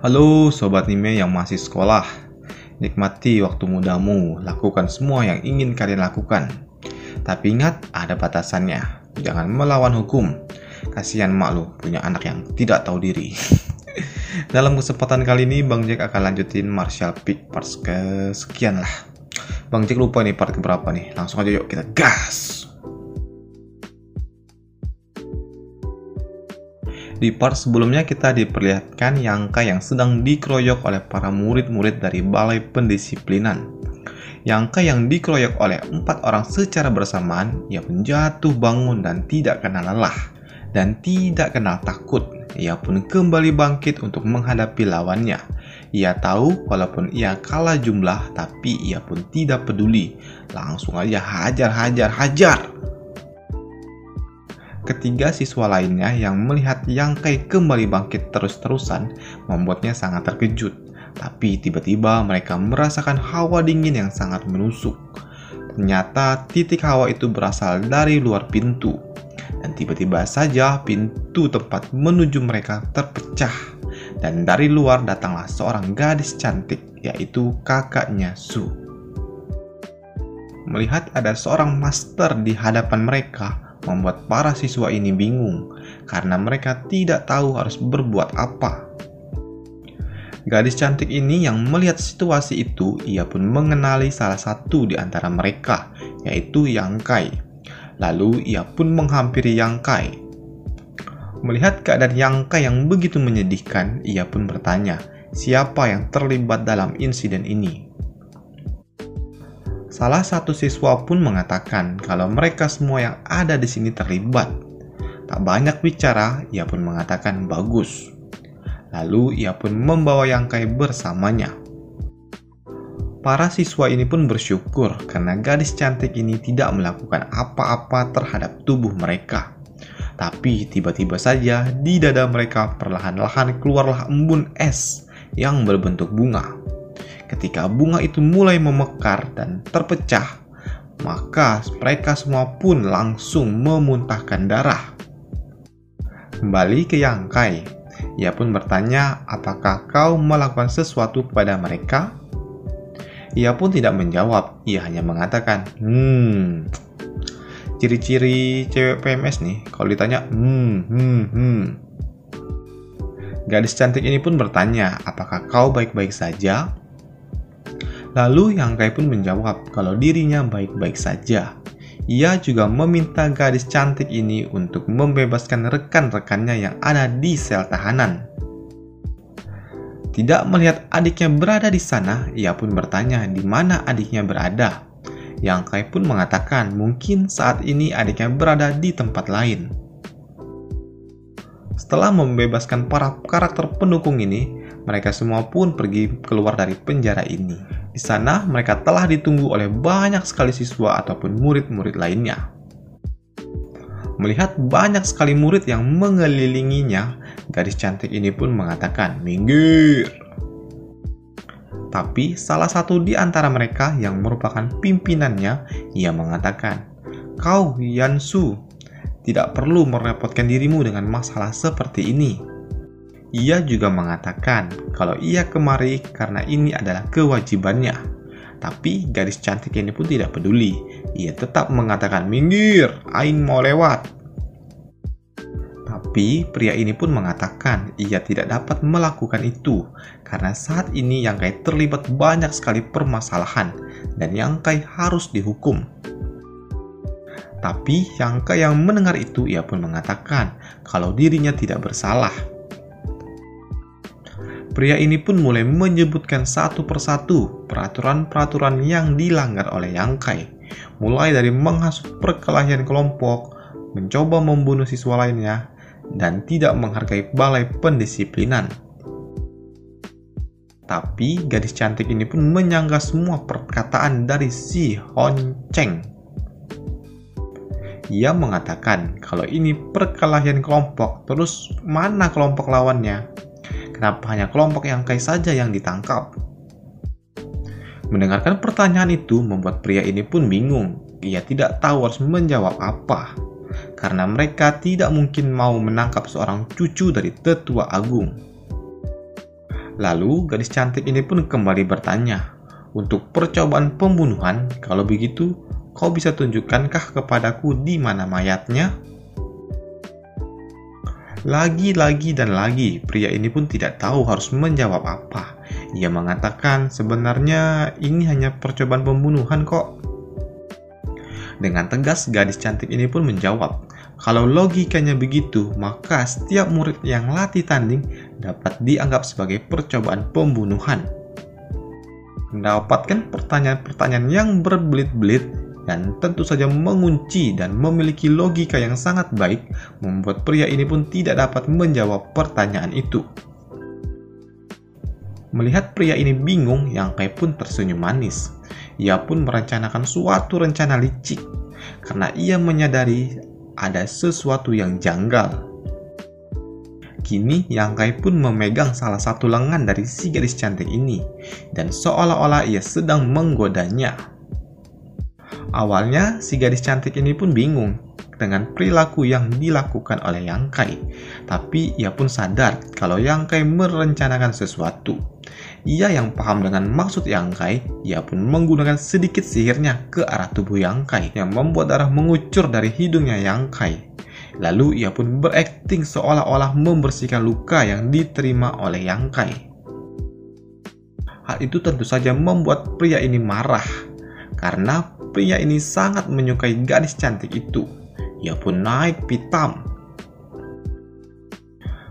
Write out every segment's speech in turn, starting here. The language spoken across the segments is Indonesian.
Halo Sobat Anime yang masih sekolah. Nikmati waktu mudamu, lakukan semua yang ingin kalian lakukan. Tapi ingat, ada batasannya. Jangan melawan hukum. Kasihan mak lu punya anak yang tidak tahu diri. Dalam kesempatan kali ini, Bang Jack akan lanjutin Martial Peak part kesekian lah. Bang Jack lupa nih part keberapa nih. Langsung aja yuk kita gas. Di part sebelumnya kita diperlihatkan Yangkai yang sedang dikeroyok oleh para murid-murid dari Balai Pendisiplinan. Yangkai yang dikeroyok oleh 4 orang secara bersamaan, ia pun jatuh bangun dan tidak kenal lelah. Dan tidak kenal takut, ia pun kembali bangkit untuk menghadapi lawannya. Ia tahu walaupun ia kalah jumlah, tapi ia pun tidak peduli. Langsung aja hajar. Ketiga siswa lainnya yang melihat Yangkai kembali bangkit terus-terusan membuatnya sangat terkejut. Tapi tiba-tiba mereka merasakan hawa dingin yang sangat menusuk. Ternyata titik hawa itu berasal dari luar pintu. Dan tiba-tiba saja pintu tempat menuju mereka terpecah. Dan dari luar datanglah seorang gadis cantik, yaitu kakaknya Su. Melihat ada seorang master di hadapan mereka, membuat para siswa ini bingung karena mereka tidak tahu harus berbuat apa. Gadis cantik ini yang melihat situasi itu, ia pun mengenali salah satu di antara mereka, yaitu Yangkai. Lalu ia pun menghampiri Yangkai. Melihat keadaan Yangkai yang begitu menyedihkan, ia pun bertanya, siapa yang terlibat dalam insiden ini? Salah satu siswa pun mengatakan kalau mereka semua yang ada di sini terlibat. Tak banyak bicara, ia pun mengatakan bagus. Lalu ia pun membawa Yangkai bersamanya. Para siswa ini pun bersyukur karena gadis cantik ini tidak melakukan apa-apa terhadap tubuh mereka. Tapi tiba-tiba saja di dada mereka perlahan-lahan keluarlah embun es yang berbentuk bunga. Ketika bunga itu mulai memekar dan terpecah, maka mereka semua pun langsung memuntahkan darah. Kembali ke Yangkai, ia pun bertanya, apakah kau melakukan sesuatu kepada mereka? Ia pun tidak menjawab, ia hanya mengatakan, ciri-ciri cewek PMS nih, kalau ditanya, Gadis cantik ini pun bertanya, apakah kau baik-baik saja? Lalu Yangkai pun menjawab kalau dirinya baik-baik saja. Ia juga meminta gadis cantik ini untuk membebaskan rekan-rekannya yang ada di sel tahanan. Tidak melihat adiknya berada di sana, ia pun bertanya di mana adiknya berada. Yangkai pun mengatakan mungkin saat ini adiknya berada di tempat lain. Setelah membebaskan para karakter pendukung ini, mereka semua pun pergi keluar dari penjara ini. Di sana mereka telah ditunggu oleh banyak sekali siswa ataupun murid-murid lainnya. Melihat banyak sekali murid yang mengelilinginya, gadis cantik ini pun mengatakan, minggir. Tapi salah satu di antara mereka yang merupakan pimpinannya, ia mengatakan, kau Yansu, tidak perlu merepotkan dirimu dengan masalah seperti ini. Ia juga mengatakan kalau ia kemari karena ini adalah kewajibannya. Tapi gadis cantik ini pun tidak peduli. Ia tetap mengatakan, minggir, aing mau lewat. Tapi pria ini pun mengatakan ia tidak dapat melakukan itu karena saat ini Yangkai terlibat banyak sekali permasalahan dan Yangkai harus dihukum. Tapi Yangkai yang mendengar itu, ia pun mengatakan kalau dirinya tidak bersalah. Pria ini pun mulai menyebutkan satu persatu peraturan-peraturan yang dilanggar oleh Yangkai, mulai dari menghasut perkelahian kelompok, mencoba membunuh siswa lainnya, dan tidak menghargai balai pendisiplinan. Tapi gadis cantik ini pun menyanggah semua perkataan dari si Hon Cheng. Ia mengatakan kalau ini perkelahian kelompok, terus mana kelompok lawannya? Kenapa hanya kelompok Yangkai saja yang ditangkap? Mendengarkan pertanyaan itu membuat pria ini pun bingung. Ia tidak tahu harus menjawab apa. Karena mereka tidak mungkin mau menangkap seorang cucu dari tetua agung. Lalu gadis cantik ini pun kembali bertanya, "Untuk percobaan pembunuhan, kalau begitu, kau bisa tunjukkankah kepadaku di mana mayatnya?" Lagi-lagi dan lagi, pria ini pun tidak tahu harus menjawab apa. Ia mengatakan, "Sebenarnya ini hanya percobaan pembunuhan kok." Dengan tegas, gadis cantik ini pun menjawab, "Kalau logikanya begitu, maka setiap murid yang latih tanding dapat dianggap sebagai percobaan pembunuhan." Mendapatkan pertanyaan-pertanyaan yang berbelit-belit dan tentu saja mengunci dan memiliki logika yang sangat baik, membuat pria ini pun tidak dapat menjawab pertanyaan itu. Melihat pria ini bingung, Yang Kai pun tersenyum manis. Ia pun merencanakan suatu rencana licik, karena ia menyadari ada sesuatu yang janggal. Kini Yang Kai pun memegang salah satu lengan dari si gadis cantik ini, dan seolah-olah ia sedang menggodanya. Awalnya, si gadis cantik ini pun bingung dengan perilaku yang dilakukan oleh Yang Kai. Tapi ia pun sadar kalau Yang Kai merencanakan sesuatu. Ia yang paham dengan maksud Yang Kai, ia pun menggunakan sedikit sihirnya ke arah tubuh Yang Kai yang membuat darah mengucur dari hidungnya Yang Kai. Lalu ia pun berakting seolah-olah membersihkan luka yang diterima oleh Yang Kai. Hal itu tentu saja membuat pria ini marah, karena pria ini sangat menyukai gadis cantik itu. Ia pun naik pitam.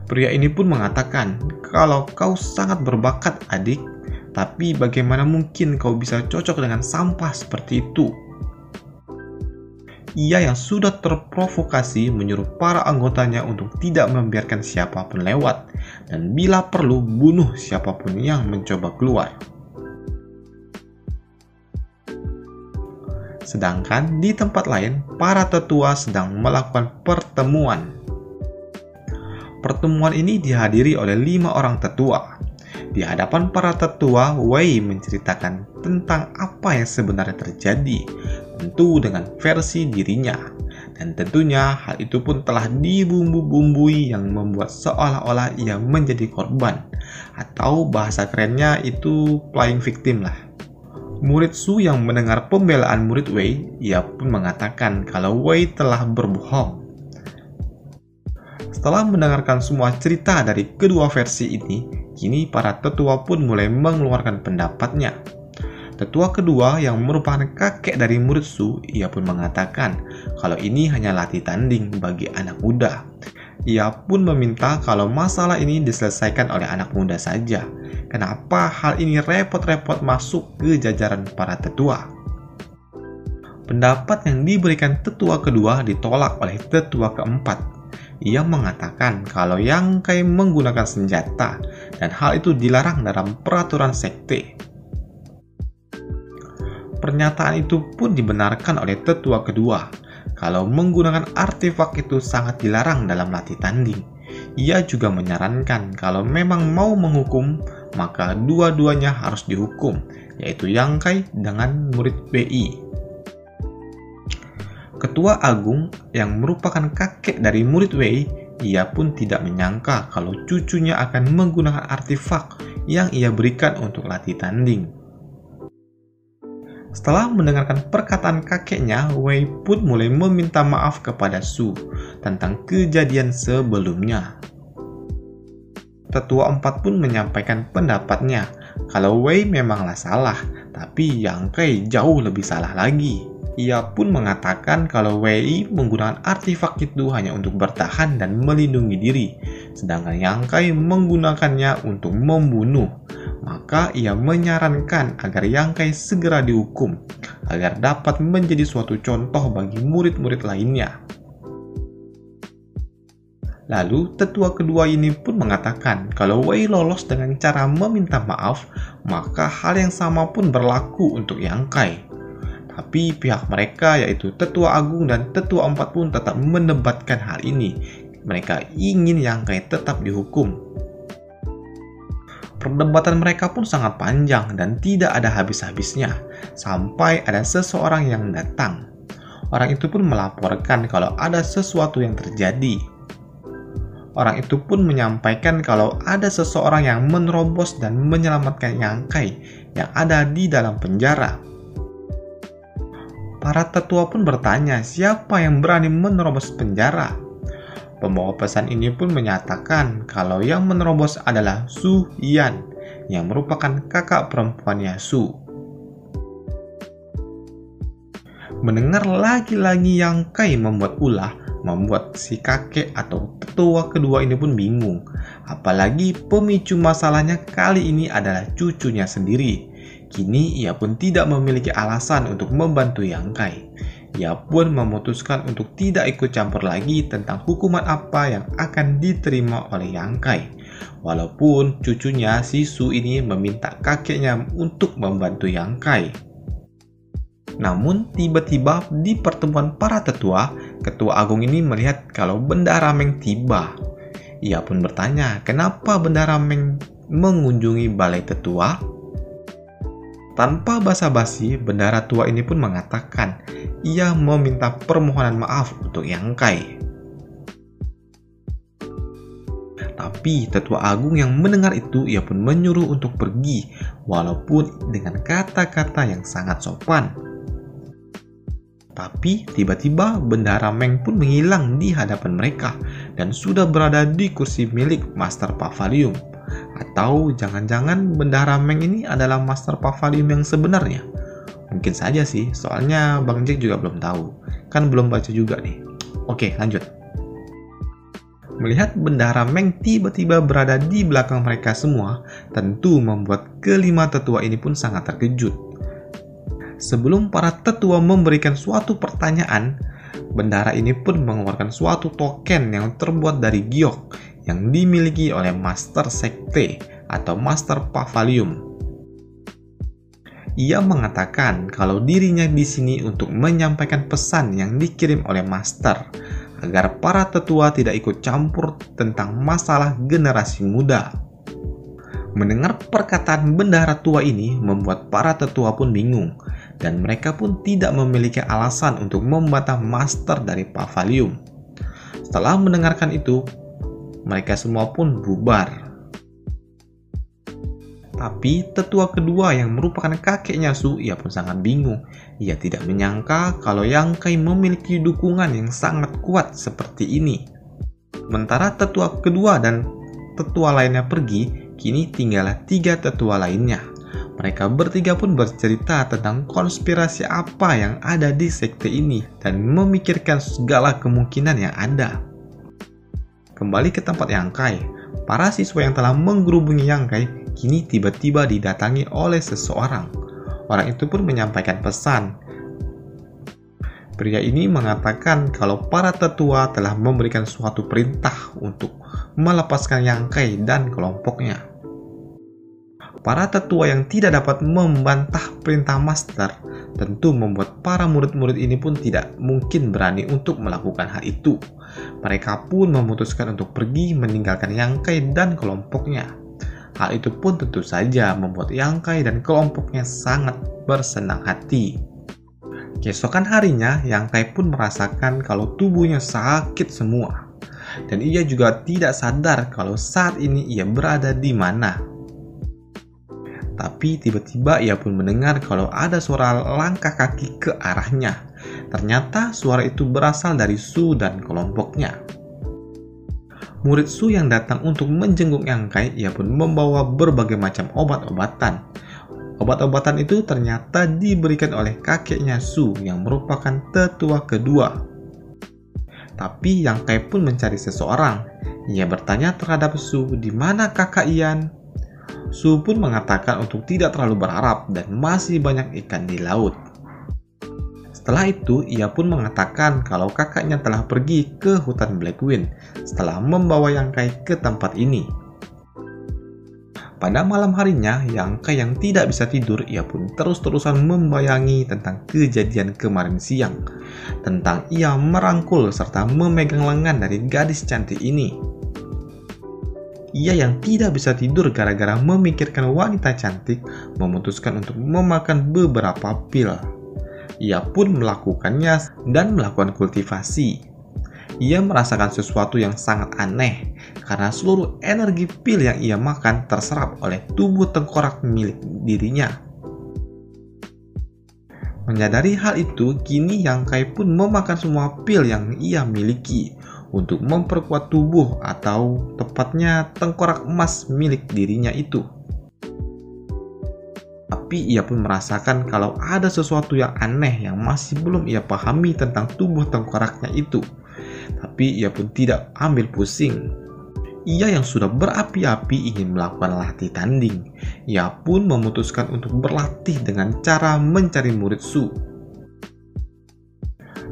Pria ini pun mengatakan, "Kalau kau sangat berbakat, adik, tapi bagaimana mungkin kau bisa cocok dengan sampah seperti itu?" Ia yang sudah terprovokasi menyuruh para anggotanya untuk tidak membiarkan siapapun lewat, dan bila perlu bunuh siapapun yang mencoba keluar. Sedangkan di tempat lain, para tetua sedang melakukan pertemuan. Pertemuan ini dihadiri oleh 5 orang tetua. Di hadapan para tetua, Wei menceritakan tentang apa yang sebenarnya terjadi, tentu dengan versi dirinya. Dan tentunya hal itu pun telah dibumbu-bumbui yang membuat seolah-olah ia menjadi korban. Atau bahasa kerennya itu playing victim lah. Murid Su yang mendengar pembelaan murid Wei, ia pun mengatakan kalau Wei telah berbohong. Setelah mendengarkan semua cerita dari kedua versi ini, kini para tetua pun mulai mengeluarkan pendapatnya. Tetua kedua yang merupakan kakek dari murid Su, ia pun mengatakan kalau ini hanya latih tanding bagi anak muda. Ia pun meminta kalau masalah ini diselesaikan oleh anak muda saja. Kenapa hal ini repot-repot masuk ke jajaran para tetua? Pendapat yang diberikan tetua kedua ditolak oleh tetua keempat. Ia mengatakan kalau Yang Kai menggunakan senjata dan hal itu dilarang dalam peraturan sekte. Pernyataan itu pun dibenarkan oleh tetua kedua. Kalau menggunakan artefak itu sangat dilarang dalam latih tanding. Ia juga menyarankan kalau memang mau menghukum, maka dua-duanya harus dihukum, yaitu Yang Kai dengan murid BI. Ketua Agung yang merupakan kakek dari murid Wei, ia pun tidak menyangka kalau cucunya akan menggunakan artefak yang ia berikan untuk latih tanding. Setelah mendengarkan perkataan kakeknya, Wei pun mulai meminta maaf kepada Su tentang kejadian sebelumnya. Tetua 4 pun menyampaikan pendapatnya kalau Wei memanglah salah, tapi Yang Kai jauh lebih salah lagi. Ia pun mengatakan kalau Wei menggunakan artefak itu hanya untuk bertahan dan melindungi diri, sedangkan Yang Kai menggunakannya untuk membunuh. Maka ia menyarankan agar Yang Kai segera dihukum, agar dapat menjadi suatu contoh bagi murid-murid lainnya. Lalu tetua kedua ini pun mengatakan kalau Wei lolos dengan cara meminta maaf, maka hal yang sama pun berlaku untuk Yang Kai. Tapi pihak mereka yaitu tetua agung dan tetua 4 pun tetap mendebatkan hal ini. Mereka ingin Yang Kai tetap dihukum. Perdebatan mereka pun sangat panjang dan tidak ada habis-habisnya, sampai ada seseorang yang datang. Orang itu pun melaporkan kalau ada sesuatu yang terjadi. Orang itu pun menyampaikan kalau ada seseorang yang menerobos dan menyelamatkan Yang Kai yang ada di dalam penjara. Para tetua pun bertanya siapa yang berani menerobos penjara. Pembawa pesan ini pun menyatakan kalau yang menerobos adalah Su Yan yang merupakan kakak perempuannya Su. Mendengar lagi-lagi Yang Kai membuat ulah, membuat si kakek atau tetua kedua ini pun bingung. Apalagi pemicu masalahnya kali ini adalah cucunya sendiri. Kini ia pun tidak memiliki alasan untuk membantu Yang Kai. Ia pun memutuskan untuk tidak ikut campur lagi tentang hukuman apa yang akan diterima oleh Yang Kai. Walaupun cucunya si Su ini meminta kakeknya untuk membantu Yang Kai. Namun tiba-tiba di pertemuan para tetua, Ketua Agung ini melihat kalau Bendahara Meng tiba. Ia pun bertanya kenapa Bendahara Meng mengunjungi balai tetua. Tanpa basa-basi, bendahara tua ini pun mengatakan ia meminta permohonan maaf untuk Yang Kai. Tapi Tetua Agung yang mendengar itu ia pun menyuruh untuk pergi, walaupun dengan kata-kata yang sangat sopan. Tapi tiba-tiba Bendahara Meng pun menghilang di hadapan mereka dan sudah berada di kursi milik Master Pavalium. Atau jangan-jangan Bendahara Meng ini adalah Master Pavalium yang sebenarnya? Mungkin saja sih, soalnya Bang Jack juga belum tahu. Kan belum baca juga nih. Oke, lanjut. Melihat Bendahara Meng tiba-tiba berada di belakang mereka semua, tentu membuat kelima tetua ini pun sangat terkejut. Sebelum para tetua memberikan suatu pertanyaan, bendahara ini pun mengeluarkan suatu token yang terbuat dari giok yang dimiliki oleh Master Sekte atau Master Pavalium. Ia mengatakan kalau dirinya di sini untuk menyampaikan pesan yang dikirim oleh Master agar para tetua tidak ikut campur tentang masalah generasi muda. Mendengar perkataan bendahara tua ini membuat para tetua pun bingung dan mereka pun tidak memiliki alasan untuk membantah Master dari Pavalium. Setelah mendengarkan itu, mereka semua pun bubar. Tapi tetua kedua yang merupakan kakeknya Su, ia pun sangat bingung. Ia tidak menyangka kalau Yang Kai memiliki dukungan yang sangat kuat seperti ini. Sementara tetua kedua dan tetua lainnya pergi, kini tinggallah 3 tetua lainnya. Mereka bertiga pun bercerita tentang konspirasi apa yang ada di sekte ini dan memikirkan segala kemungkinan yang ada. Kembali ke tempat Yang Kai, para siswa yang telah menggerubungi Yang Kai kini tiba-tiba didatangi oleh seseorang. Orang itu pun menyampaikan pesan. Pria ini mengatakan kalau para tetua telah memberikan suatu perintah untuk melepaskan Yang Kai dan kelompoknya. Para tetua yang tidak dapat membantah perintah Master tentu membuat para murid-murid ini pun tidak mungkin berani untuk melakukan hal itu. Mereka pun memutuskan untuk pergi meninggalkan Yang Kai dan kelompoknya. Hal itu pun tentu saja membuat Yang Kai dan kelompoknya sangat bersenang hati. Keesokan harinya, Yang Kai pun merasakan kalau tubuhnya sakit semua. Dan ia juga tidak sadar kalau saat ini ia berada di mana. Tapi tiba-tiba ia pun mendengar kalau ada suara langkah kaki ke arahnya. Ternyata suara itu berasal dari Su dan kelompoknya. Murid Su yang datang untuk menjenguk Yang Kai, ia pun membawa berbagai macam obat-obatan. Obat-obatan itu ternyata diberikan oleh kakeknya Su yang merupakan tetua kedua. Tapi Yang Kai pun mencari seseorang. Ia bertanya terhadap Su, "Di mana kakak Ian?" Su pun mengatakan untuk tidak terlalu berharap dan masih banyak ikan di laut. Setelah itu, ia pun mengatakan kalau kakaknya telah pergi ke hutan Blackwind setelah membawa Yang Kai ke tempat ini. Pada malam harinya, Yang Kai yang tidak bisa tidur, ia pun terus-terusan membayangi tentang kejadian kemarin siang, tentang ia merangkul serta memegang lengan dari gadis cantik ini. Ia yang tidak bisa tidur gara-gara memikirkan wanita cantik memutuskan untuk memakan beberapa pil. Ia pun melakukannya dan melakukan kultivasi. Ia merasakan sesuatu yang sangat aneh karena seluruh energi pil yang ia makan terserap oleh tubuh tengkorak milik dirinya. Menyadari hal itu, kini Yang Kai pun memakan semua pil yang ia miliki untuk memperkuat tubuh atau tepatnya tengkorak emas milik dirinya itu. Tapi ia pun merasakan kalau ada sesuatu yang aneh yang masih belum ia pahami tentang tubuh tengkoraknya itu. Tapi ia pun tidak ambil pusing. Ia yang sudah berapi-api ingin melakukan latih tanding. Ia pun memutuskan untuk berlatih dengan cara mencari murid Su.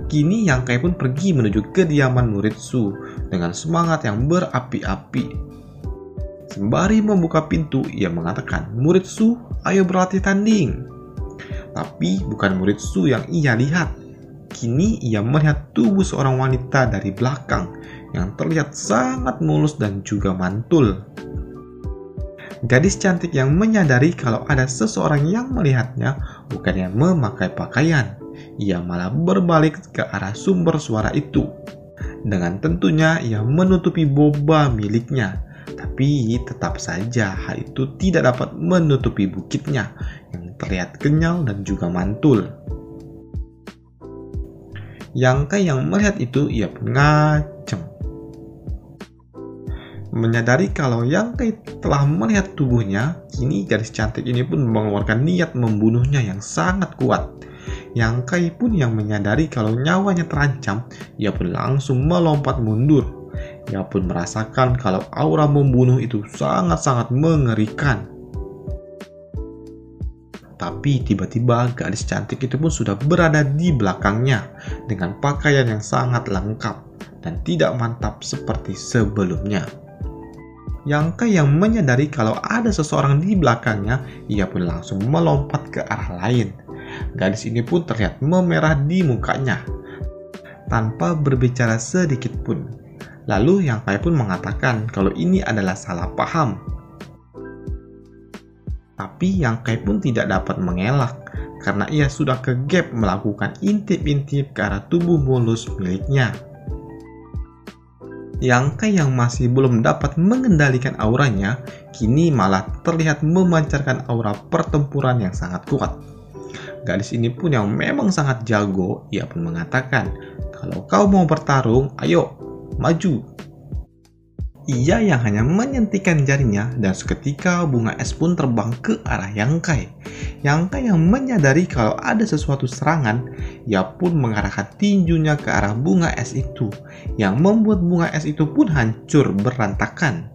Kini Yang Kai pun pergi menuju kediaman murid Su dengan semangat yang berapi-api. Sembari membuka pintu, ia mengatakan, "Murid Su, ayo berlatih tanding." Tapi bukan murid Su yang ia lihat. Kini ia melihat tubuh seorang wanita dari belakang yang terlihat sangat mulus dan juga mantul. Gadis cantik yang menyadari kalau ada seseorang yang melihatnya bukannya memakai pakaian. Ia malah berbalik ke arah sumber suara itu. Dengan tentunya ia menutupi boba miliknya. Tapi tetap saja hal itu tidak dapat menutupi bukitnya yang terlihat kenyal dan juga mantul. Yang Kai yang melihat itu ia pun ngaceng. Menyadari kalau Yang Kai telah melihat tubuhnya, kini gadis cantik ini pun mengeluarkan niat membunuhnya yang sangat kuat. Yang Kai pun yang menyadari kalau nyawanya terancam, ia pun langsung melompat mundur. Ia pun merasakan kalau aura membunuh itu sangat-sangat mengerikan. Tapi tiba-tiba gadis cantik itu pun sudah berada di belakangnya dengan pakaian yang sangat lengkap dan tidak mantap seperti sebelumnya. Yang Kai yang menyadari kalau ada seseorang di belakangnya, ia pun langsung melompat ke arah lain. Gadis ini pun terlihat memerah di mukanya tanpa berbicara sedikit pun. Lalu Yang Kai pun mengatakan kalau ini adalah salah paham. Tapi Yang Kai pun tidak dapat mengelak karena ia sudah kegep melakukan intip-intip ke arah tubuh mulus miliknya. Yang Kai yang masih belum dapat mengendalikan auranya, kini malah terlihat memancarkan aura pertempuran yang sangat kuat. Gadis ini pun yang memang sangat jago, ia pun mengatakan, "Kalau kau mau bertarung, ayo, maju." Ia yang hanya menyentikkan jarinya dan seketika bunga es pun terbang ke arah Yang Kai. Yang Kai yang menyadari kalau ada sesuatu serangan, ia pun mengarahkan tinjunya ke arah bunga es itu, yang membuat bunga es itu pun hancur berantakan.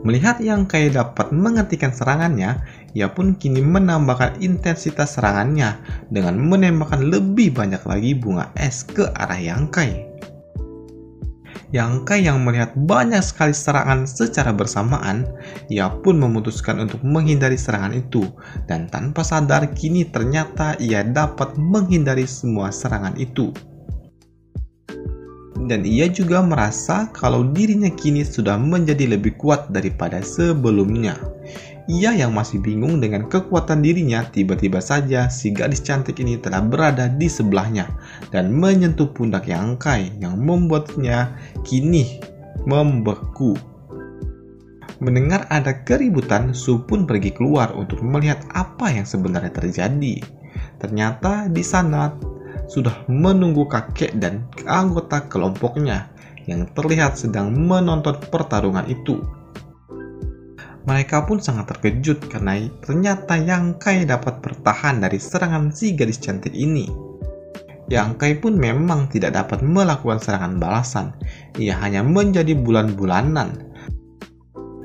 Melihat Yang Kai dapat menghentikan serangannya, ia pun kini menambahkan intensitas serangannya dengan menembakkan lebih banyak lagi bunga es ke arah Yang Kai. Yang Kai yang melihat banyak sekali serangan secara bersamaan, ia pun memutuskan untuk menghindari serangan itu, dan tanpa sadar kini ternyata ia dapat menghindari semua serangan itu. Dan ia juga merasa kalau dirinya kini sudah menjadi lebih kuat daripada sebelumnya. Ia yang masih bingung dengan kekuatan dirinya, tiba-tiba saja si gadis cantik ini telah berada di sebelahnya dan menyentuh pundak Yang Kai yang membuatnya kini membeku. Mendengar ada keributan, Su pun pergi keluar untuk melihat apa yang sebenarnya terjadi. Ternyata di sana sudah menunggu kakek dan anggota kelompoknya yang terlihat sedang menonton pertarungan itu. Mereka pun sangat terkejut karena ternyata Yang Kai dapat bertahan dari serangan si gadis cantik ini. Yang Kai pun memang tidak dapat melakukan serangan balasan, ia hanya menjadi bulan-bulanan.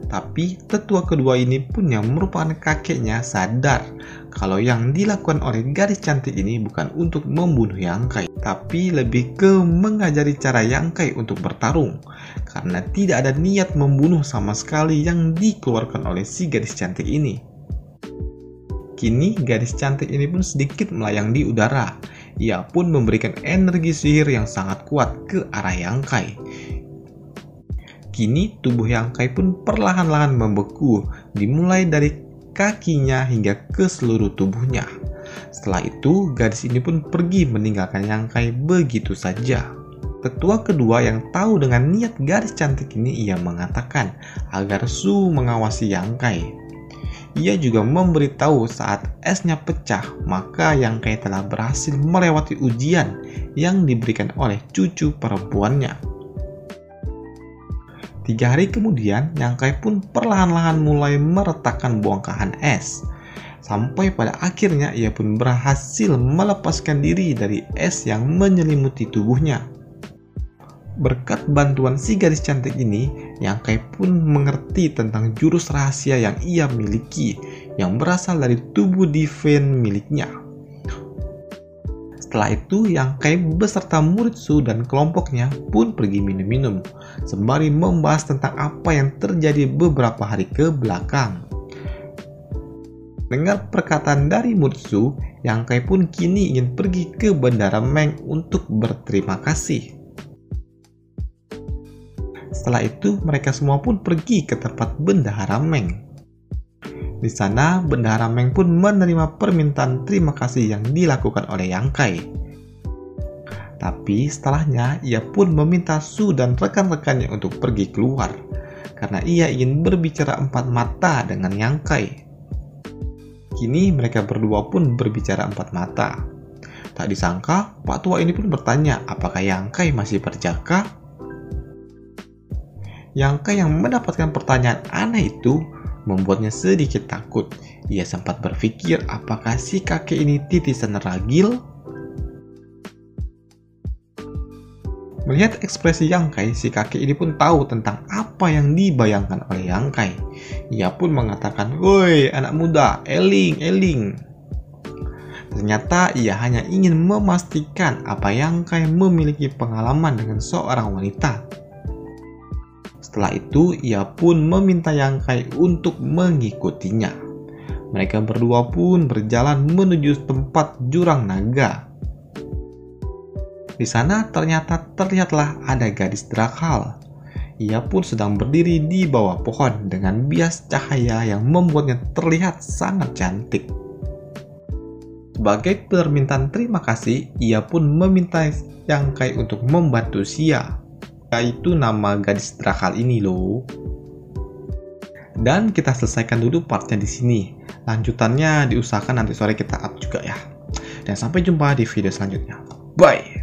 Tapi tetua kedua ini pun yang merupakan kakeknya sadar kalau yang dilakukan oleh gadis cantik ini bukan untuk membunuh Yang Kai, tapi lebih ke mengajari cara Yang Kai untuk bertarung, karena tidak ada niat membunuh sama sekali yang dikeluarkan oleh si gadis cantik ini. Kini gadis cantik ini pun sedikit melayang di udara. Ia pun memberikan energi sihir yang sangat kuat ke arah Yang Kai. Kini tubuh Yang Kai pun perlahan-lahan membeku, dimulai dari kakinya hingga ke seluruh tubuhnya. Setelah itu, gadis ini pun pergi meninggalkan Yang Kai begitu saja. Tetua kedua yang tahu dengan niat gadis cantik ini, ia mengatakan agar Su mengawasi Yang Kai. Ia juga memberitahu saat esnya pecah, maka Yang Kai telah berhasil melewati ujian yang diberikan oleh cucu perempuannya. 3 hari kemudian, Yang Kai pun perlahan-lahan mulai meretakkan bongkahan es. Sampai pada akhirnya ia pun berhasil melepaskan diri dari es yang menyelimuti tubuhnya. Berkat bantuan si gadis cantik ini, Yang Kai pun mengerti tentang jurus rahasia yang ia miliki, yang berasal dari tubuh divine miliknya. Setelah itu, Yang Kai beserta murid Su dan kelompoknya pun pergi minum-minum, sembari membahas tentang apa yang terjadi beberapa hari ke belakang. Dengar perkataan dari murid Su, Yang Kai pun kini ingin pergi ke Bandara Meng untuk berterima kasih. Setelah itu, mereka semua pun pergi ke tempat Bendahara Meng. Di sana, Bendahara Meng pun menerima permintaan terima kasih yang dilakukan oleh Yang Kai. Tapi setelahnya, ia pun meminta Su dan rekan-rekannya untuk pergi keluar, karena ia ingin berbicara empat mata dengan Yang Kai. Kini mereka berdua pun berbicara empat mata. Tak disangka, Pak Tua ini pun bertanya apakah Yang Kai masih berjaka. Yang Kai yang mendapatkan pertanyaan aneh itu membuatnya sedikit takut. Ia sempat berpikir apakah si kakek ini titisan ragil. Melihat ekspresi Yang Kai, si kakek ini pun tahu tentang apa yang dibayangkan oleh Yang Kai. Ia pun mengatakan, "Woi anak muda, eling, eling." Ternyata ia hanya ingin memastikan apa Yang Kai memiliki pengalaman dengan seorang wanita. Setelah itu, ia pun meminta Yang Kai untuk mengikutinya. Mereka berdua pun berjalan menuju tempat jurang naga. Di sana terlihatlah ada gadis Drakal. Ia pun sedang berdiri di bawah pohon dengan bias cahaya yang membuatnya terlihat sangat cantik. Sebagai permintaan terima kasih, ia pun meminta Yang Kai untuk membantu Xia. Itu nama gadis Drakal ini loh. Dan kita selesaikan dulu partnya di sini. Lanjutannya diusahakan nanti sore kita up juga ya. Dan sampai jumpa di video selanjutnya. Bye.